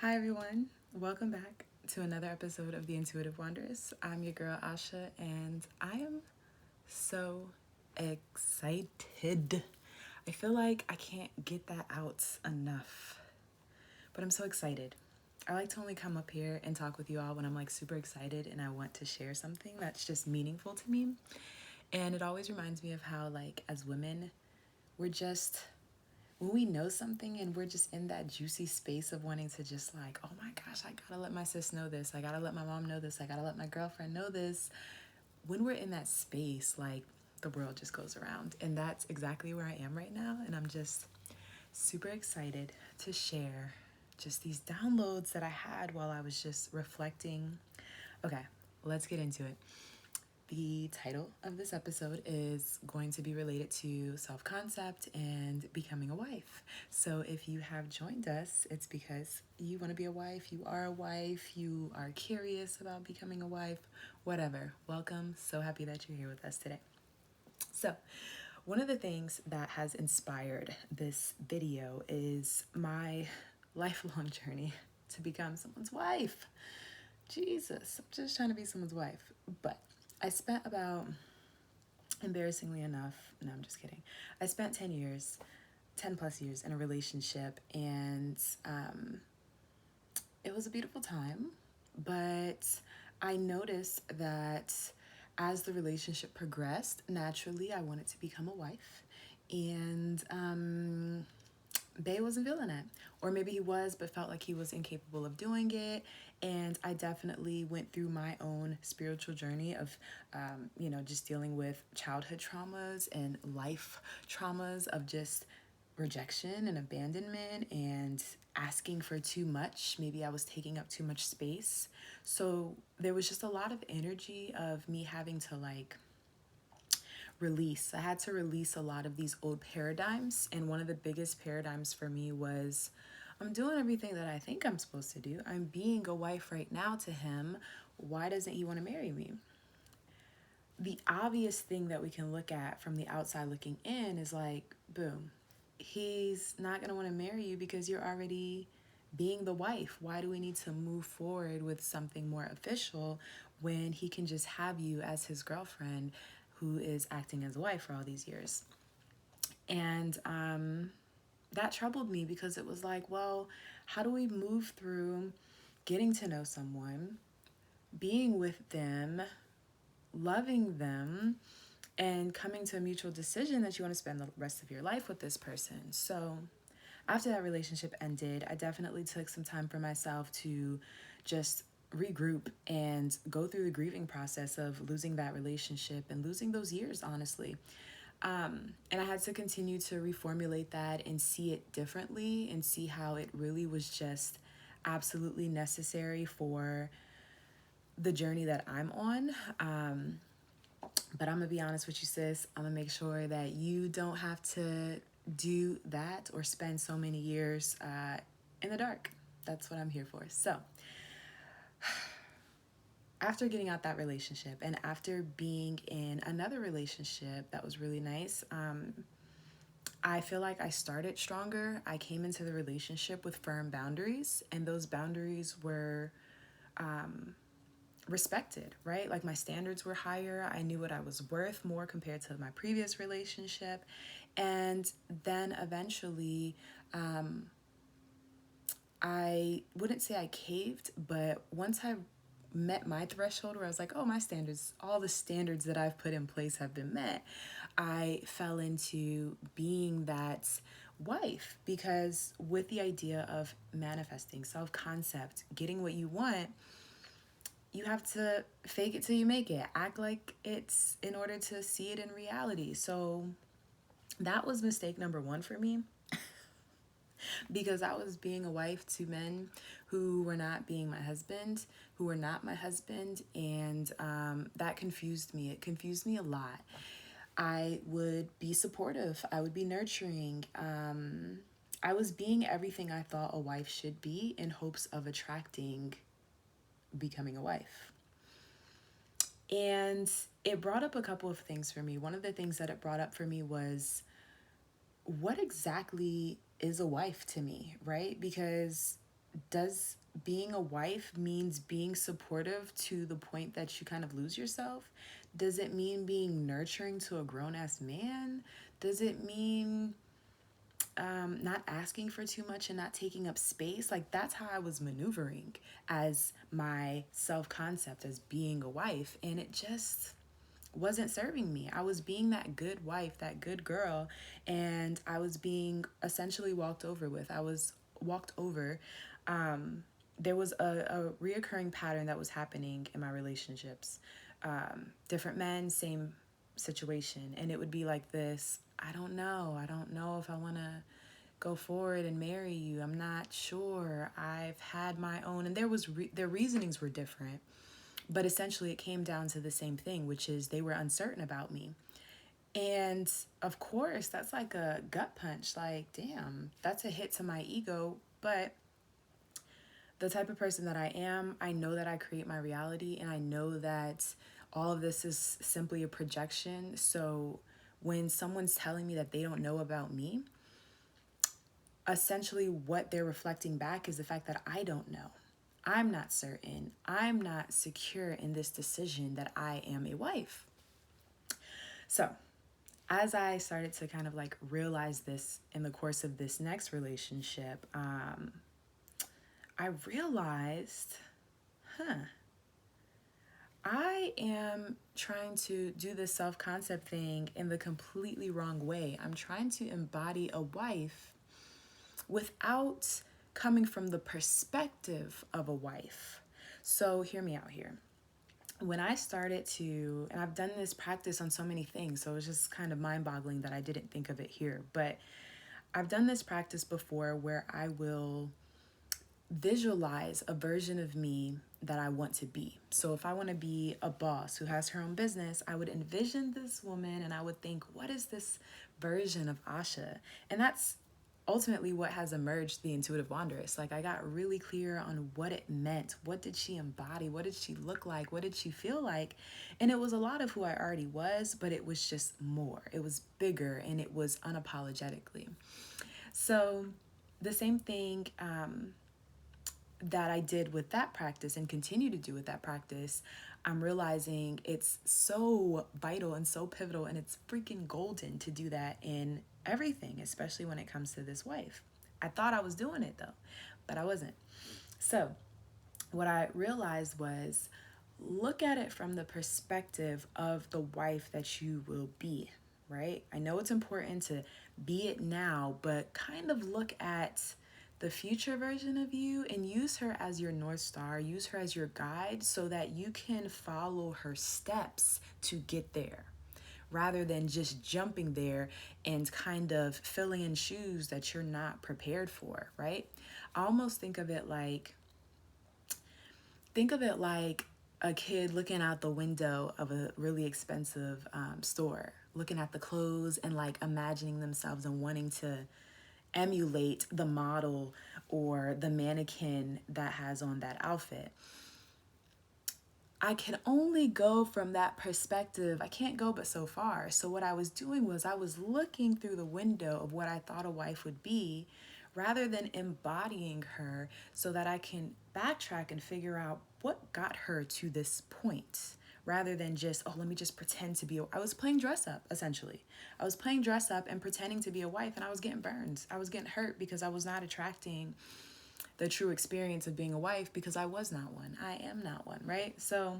Hi everyone, welcome back to another episode of The Intuitive Wanderess. I'm your girl Asha and I am so excited. I feel like I can't get that out enough, but I'm so excited. I like to only come up here and talk with you all when I'm like super excited and I want to share something that's just meaningful to me. And it always reminds me of how like as women, we're just when we know something and we're just in that juicy space of wanting to just like, oh my gosh, I gotta let my sis know this. I gotta let my mom know this. I gotta let my girlfriend know this. When we're in that space, like the world just goes around. And that's exactly where I am right now. And I'm just super excited to share just these downloads that I had while I was just reflecting. Okay, let's get into it. The title of this episode is going to be related to self-concept and becoming a wife. So if you have joined us, it's because you want to be a wife, you are a wife, you are curious about becoming a wife, whatever. Welcome. So happy that you're here with us today. So, one of the things that has inspired this video is my lifelong journey to become someone's wife. Jesus, I'm just trying to be someone's wife. But I spent about, embarrassingly enough, no, I'm just kidding. I spent 10 plus years in a relationship, and it was a beautiful time. But I noticed that as the relationship progressed, naturally, I wanted to become a wife. And Bay wasn't feeling it. Or maybe he was, but felt like he was incapable of doing it. And I definitely went through my own spiritual journey of, just dealing with childhood traumas and life traumas of just rejection and abandonment and asking for too much. Maybe I was taking up too much space. So there was just a lot of energy of me having to release. I had to release a lot of these old paradigms. And one of the biggest paradigms for me was I'm doing everything that I think I'm supposed to do. I'm being a wife right now to him. Why doesn't he want to marry me? The obvious thing that we can look at from the outside looking in is like, boom, he's not going to want to marry you because you're already being the wife. Why do we need to move forward with something more official when he can just have you as his girlfriend who is acting as a wife for all these years? And that troubled me because it was like, well, how do we move through getting to know someone, being with them, loving them, and coming to a mutual decision that you want to spend the rest of your life with this person? So after that relationship ended, I definitely took some time for myself to just regroup and go through the grieving process of losing that relationship and losing those years, honestly. And I had to continue to reformulate that and see it differently and see how it really was just absolutely necessary for the journey that I'm on. But I'm gonna be honest with you, sis. I'm gonna make sure that you don't have to do that or spend so many years in the dark. That's what I'm here for. So, after getting out that relationship and after being in another relationship that was really nice, I feel like I started stronger. I came into the relationship with firm boundaries, and those boundaries were respected, right? Like my standards were higher. I knew what I was worth more compared to my previous relationship. And then eventually, I wouldn't say I caved, but once I met my threshold where I was like, oh, my standards, all the standards that I've put in place have been met, I fell into being that wife. Because with the idea of manifesting, self-concept, getting what you want, you have to fake it till you make it, act like it's in order to see it in reality. So that was mistake number one for me, because I was being a wife to men who were not being my husband, who were not my husband, and that confused me. It confused me a lot. I would be supportive. I would be nurturing. I was being everything I thought a wife should be in hopes of attracting becoming a wife. And it brought up a couple of things for me. One of the things that it brought up for me was, what exactly is a wife to me, right? Because does being a wife means being supportive to the point that you kind of lose yourself? Does it mean being nurturing to a grown-ass man? Does it mean not asking for too much and not taking up space? Like, that's how I was maneuvering as my self-concept as being a wife, and it just wasn't serving me. I was being that good wife, that good girl, and I was being essentially walked over with. I was walked over. There was a reoccurring pattern that was happening in my relationships. Different men, same situation. And it would be like this: I don't know. I don't know if I want to go forward and marry you. I'm not sure. I've had my own. And their reasonings were different. But essentially, it came down to the same thing, which is they were uncertain about me. And of course, that's like a gut punch. Like, damn, that's a hit to my ego. But the type of person that I am, I know that I create my reality, and I know that all of this is simply a projection. So when someone's telling me that they don't know about me, essentially what they're reflecting back is the fact that I don't know. I'm not certain. I'm not secure in this decision that I am a wife. So, as I started to kind of like realize this in the course of this next relationship, I realized, I am trying to do this self-concept thing in the completely wrong way. I'm trying to embody a wife without coming from the perspective of a wife. So hear me out here. When I started to, and I've done this practice on so many things, so it's just kind of mind-boggling that I didn't think of it here, but I've done this practice before where I will visualize a version of me that I want to be. So if I want to be a boss who has her own business, I would envision this woman and I would think, what is this version of Asha? And that's ultimately what has emerged the intuitive wanderess. Like, I got really clear on what it meant. What did she embody? What did she look like? What did she feel like? And it was a lot of who I already was, but it was just more. It was bigger, and it was unapologetically. So the same thing that I did with that practice and continue to do with that practice, I'm realizing it's so vital and so pivotal, and it's freaking golden to do that in everything, especially when it comes to this wife. I thought I was doing it though, but I wasn't. So what I realized was, look at it from the perspective of the wife that you will be, right? I know it's important to be it now, but kind of look at the future version of you and use her as your North Star, use her as your guide so that you can follow her steps to get there, rather than just jumping there and kind of filling in shoes that you're not prepared for, right? I almost think of it like a kid looking out the window of a really expensive store, looking at the clothes and like imagining themselves and wanting to emulate the model or the mannequin that has on that outfit. I can only go from that perspective. I can't go but so far. So what I was doing was I was looking through the window of what I thought a wife would be, rather than embodying her so that I can backtrack and figure out what got her to this point, rather than just, oh, let me just pretend to be I was playing dress up, essentially. I was playing dress up and pretending to be a wife, and I was getting burned. I was getting hurt because I was not attracting the true experience of being a wife, because I was not one. I am not one, right? So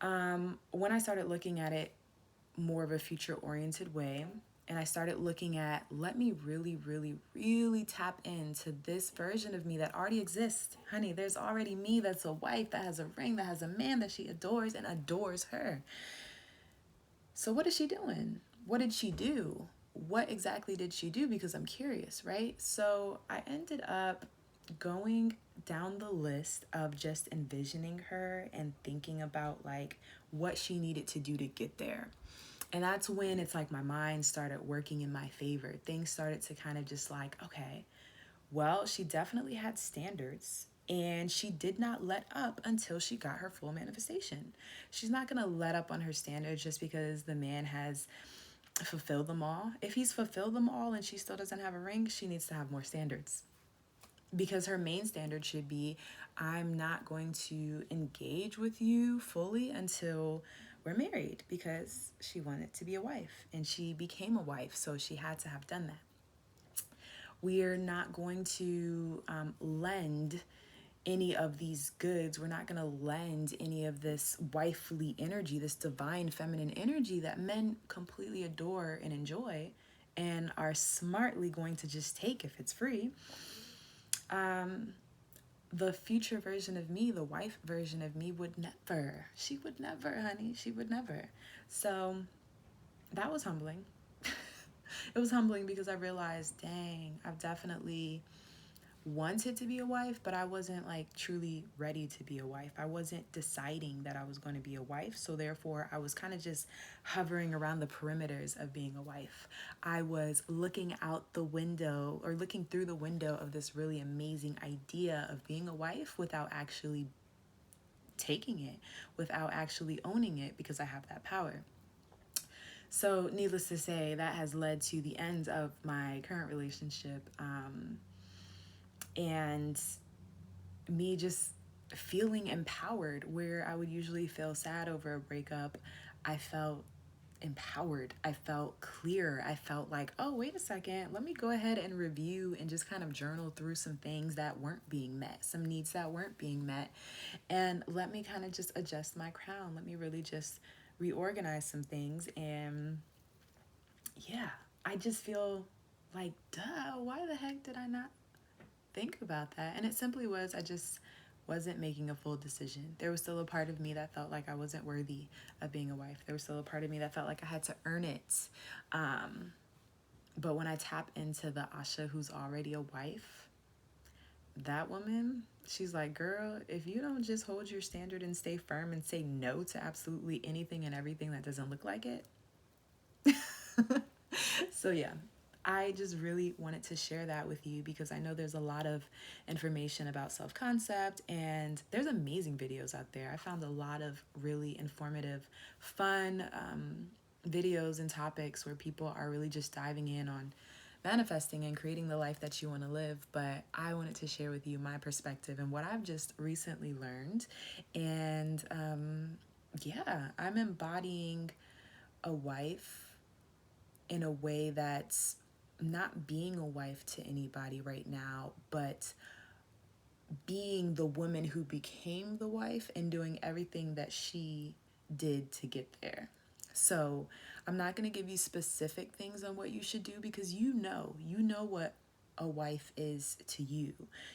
when I started looking at it more of a future-oriented way, and I started looking at, let me really, really, really tap into this version of me that already exists. Honey, there's already me that's a wife, that has a ring, that has a man that she adores and adores her. So what is she doing? What did she do? What exactly did she do? Because I'm curious, right? So I ended up going down the list of just envisioning her and thinking about like what she needed to do to get there. And that's when it's like my mind started working in my favor. Things started to kind of just like, okay, well, she definitely had standards, and she did not let up until she got her full manifestation. She's not going to let up on her standards just because the man has fulfilled them all. If he's fulfilled them all and she still doesn't have a ring, she needs to have more standards. because her main standard should be, I'm not going to engage with you fully until we're married, because she wanted to be a wife and she became a wife, so she had to have done that. We're not going to lend any of these goods. We're not going to lend any of this wifely energy, this divine feminine energy that men completely adore and enjoy and are smartly going to just take if it's free. The future version of me, the wife version of me, would never. She would never, honey. She would never. So that was humbling. It was humbling because I realized, dang, I've definitely wanted to be a wife, but I wasn't like truly ready to be a wife. I wasn't deciding that I was going to be a wife. So therefore, I was kind of just hovering around the perimeters of being a wife. I was looking out the window, or looking through the window of this really amazing idea of being a wife without actually taking it, without actually owning it, because I have that power. So needless to say, that has led to the end of my current relationship. And me just feeling empowered, where I would usually feel sad over a breakup. I felt empowered. I felt clear. I felt like, oh, wait a second, let me go ahead and review and just kind of journal through some things that weren't being met, some needs that weren't being met. And let me kind of just adjust my crown. Let me really just reorganize some things. And yeah, I just feel like, duh, why the heck did I not think about that? And it simply was, I just wasn't making a full decision. There was still a part of me that felt like I wasn't worthy of being a wife. There was still a part of me that felt like I had to earn it. But when I tap into the Asha who's already a wife, that woman, she's like, girl, if you don't just hold your standard and stay firm and say no to absolutely anything and everything that doesn't look like it. So yeah, I just really wanted to share that with you because I know there's a lot of information about self-concept, and there's amazing videos out there. I found a lot of really informative, fun videos and topics where people are really just diving in on manifesting and creating the life that you want to live. But I wanted to share with you my perspective and what I've just recently learned. And yeah, I'm embodying a wife in a way that's not being a wife to anybody right now, but being the woman who became the wife and doing everything that she did to get there. So I'm not going to give you specific things on what you should do, because you know what a wife is to you.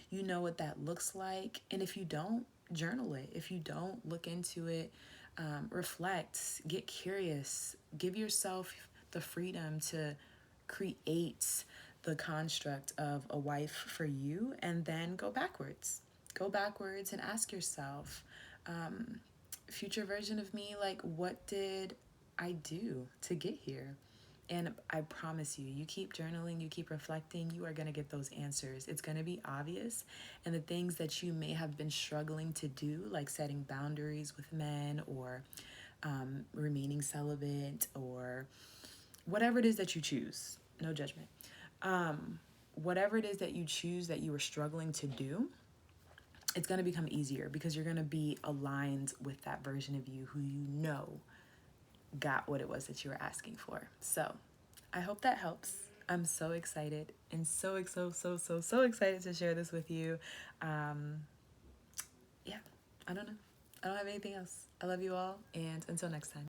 You know what that looks like. And if you don't, journal it. If you don't, look into it, reflect, get curious, give yourself the freedom to create the construct of a wife for you, and then go backwards. Go backwards and ask yourself, future version of me, like, what did I do to get here? And I promise you, you keep journaling, you keep reflecting, you are going to get those answers. It's going to be obvious. And the things that you may have been struggling to do, like setting boundaries with men, or remaining celibate, or whatever it is that you choose, no judgment. Whatever it is that you choose that you were struggling to do, it's going to become easier because you're going to be aligned with that version of you who you know got what it was that you were asking for. So I hope that helps. I'm so excited and so excited to share this with you. Yeah, I don't know. I don't have anything else. I love you all, and until next time.